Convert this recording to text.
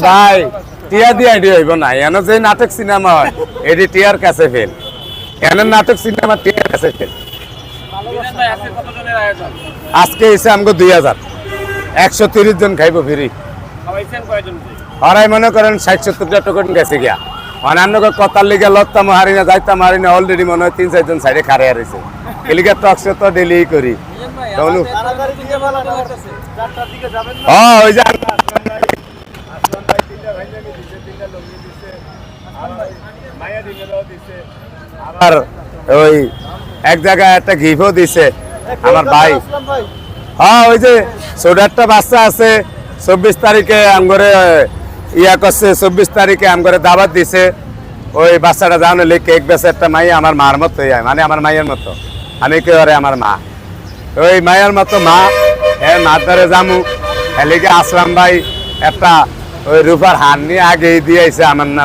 ভাই টিয়া দিয়ে আইডি হইব না এন যে নাটক সিনেমা হয় এটি টিয়ার কাছে ফেল এন নাটক সিনেমা টিয়ার কাছে ফেল আজকে এসে আমাকে 2000 130 জন খাইব ফ্রি ওরাই মনে করেন 60-70 টোকন গেছে গিয়া অন্যান্য কথার লিগে লত্তাম হারি না যাইতাম হারি না অলরেডি মনে হয় 3-4 জন সাইডে খারে হারিয়েছে এলিগে টকশো তো ডেলি করি ওই যে আবার ওই এক জায়গায় একটা গিফটও দিছে আমার ভাই হ্যাঁ ওই যে ছোট একটা বাচ্চা আছে 24 তারিখে আমগরে ইয়া করছে 24 তারিখে আমগরে দাওয়াত দিছে ওই বাচ্চাটা জানো কেক বেচে একটা মাই আমার মার মতো মানে আমার মায়ের মতো আমি কে ওরে আমার মা ওই মায়ের মতো মা হ্যাঁ মার ধরে জামু এলিগে আসলাম ভাই একটা ওই রূপার হার নিয়ে আগে দিয়েছে আমার না